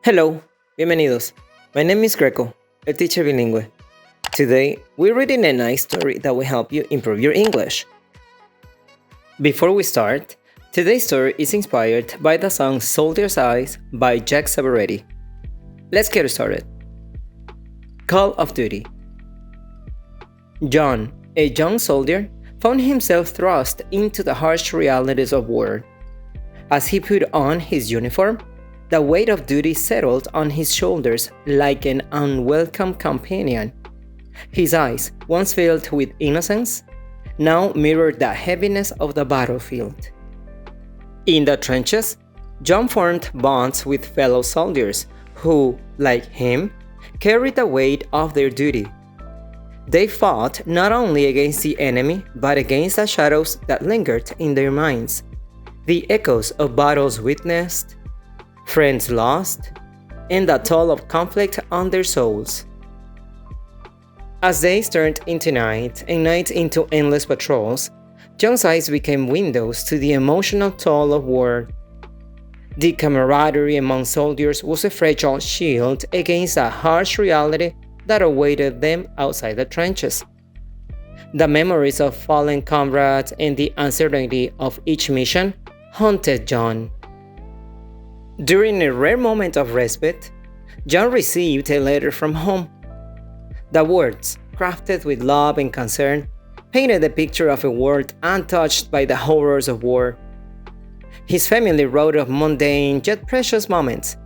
Hello, bienvenidos. My name is Greco, a teacher bilingual. Today, we're reading a nice story that will help you improve your English. Before we start, today's story is inspired by the song Soldier's Eyes by jfchecamedina. Let's get started. Call of Duty. John, a young soldier, found himself thrust into the harsh realities of war. As he put on his uniform, the weight of duty settled on his shoulders like an unwelcome companion. His eyes, once filled with innocence, now mirrored the heaviness of the battlefield. In the trenches, John formed bonds with fellow soldiers who, like him, carried the weight of their duty. They fought not only against the enemy, but against the shadows that lingered in their minds, the echoes of battles witnessed, friends lost, and the toll of conflict on their souls. As days turned into night and nights into endless patrols, John's eyes became windows to the emotional toll of war. The camaraderie among soldiers was a fragile shield against the harsh reality that awaited them outside the trenches. The memories of fallen comrades and the uncertainty of each mission haunted John. During a rare moment of respite, John received a letter from home. The words, crafted with love and concern, painted a picture of a world untouched by the horrors of war. His family wrote of mundane yet precious moments,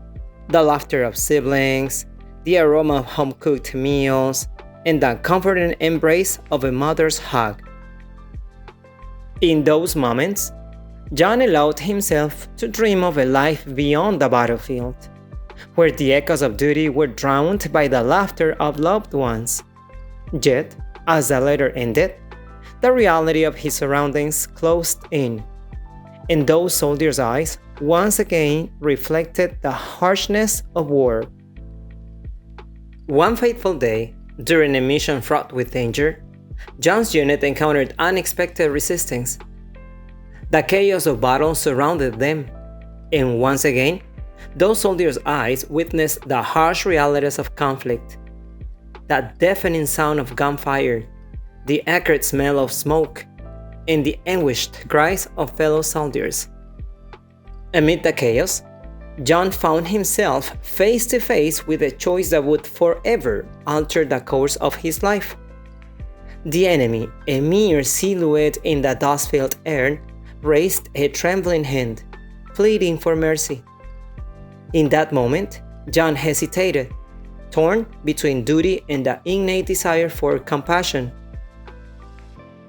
the laughter of siblings, the aroma of home-cooked meals, and the comforting embrace of a mother's hug. In those moments, John allowed himself to dream of a life beyond the battlefield, where the echoes of duty were drowned by the laughter of loved ones. Yet, as the letter ended, the reality of his surroundings closed in, and those soldiers' eyes once again reflected the harshness of war. One fateful day, during a mission fraught with danger, John's unit encountered unexpected resistance. The chaos of battle surrounded them, and once again, those soldiers' eyes witnessed the harsh realities of conflict. The deafening sound of gunfire, the acrid smell of smoke, and the anguished cries of fellow soldiers. Amid the chaos, John found himself face to face with a choice that would forever alter the course of his life. The enemy, a mere silhouette in the dust-filled air, raised a trembling hand, pleading for mercy. In that moment, John hesitated, torn between duty and the innate desire for compassion.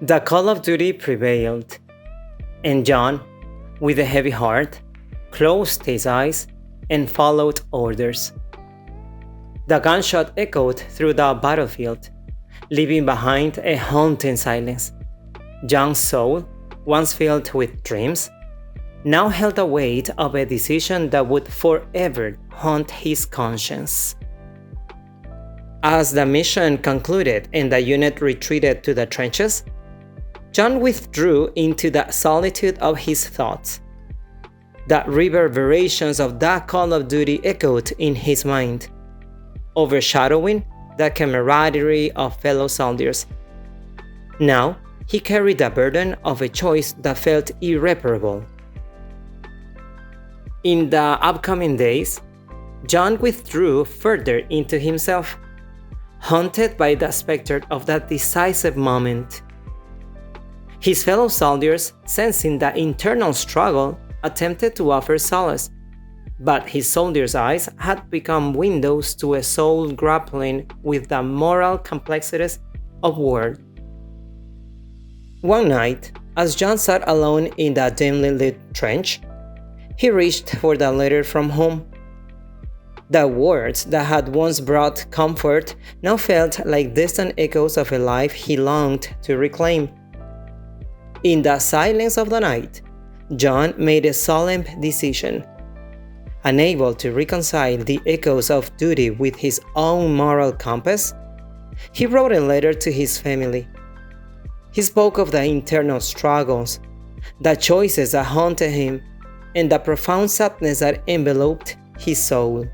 The call of duty prevailed, and John, with a heavy heart, closed his eyes and followed orders. The gunshot echoed through the battlefield, leaving behind a haunting silence. John's soul, once filled with dreams, now held the weight of a decision that would forever haunt his conscience. As the mission concluded and the unit retreated to the trenches, John withdrew into the solitude of his thoughts. The reverberations of that call of duty echoed in his mind, overshadowing the camaraderie of fellow soldiers. Now, he carried the burden of a choice that felt irreparable. In the upcoming days, John withdrew further into himself, haunted by the specter of that decisive moment. His fellow soldiers, sensing the internal struggle, attempted to offer solace, but his soldiers' eyes had become windows to a soul grappling with the moral complexities of war. One night, as John sat alone in the dimly lit trench, he reached for the letter from home. The words that had once brought comfort now felt like distant echoes of a life he longed to reclaim. In the silence of the night, John made a solemn decision. Unable to reconcile the echoes of duty with his own moral compass, he wrote a letter to his family. He spoke of the internal struggles, the choices that haunted him, and the profound sadness that enveloped his soul.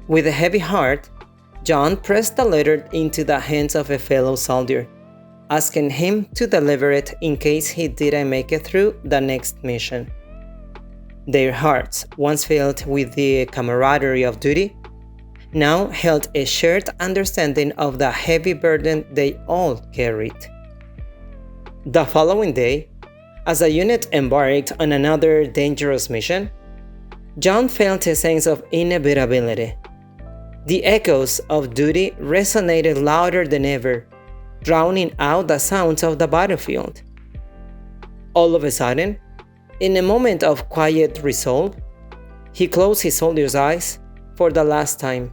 With a heavy heart, John pressed the letter into the hands of a fellow soldier, asking him to deliver it in case he didn't make it through the next mission. Their hearts, once filled with the camaraderie of duty, now held a shared understanding of the heavy burden they all carried. The following day, as the unit embarked on another dangerous mission, John felt a sense of inevitability. The echoes of duty resonated louder than ever, drowning out the sounds of the battlefield. All of a sudden, in a moment of quiet resolve, he closed his soldier's eyes for the last time.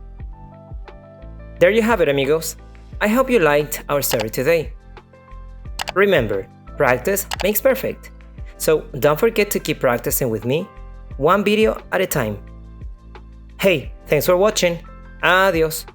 There you have it, amigos. I hope you liked our story today. Remember, practice makes perfect. So don't forget to keep practicing with me, one video at a time. Hey, thanks for watching. Adiós.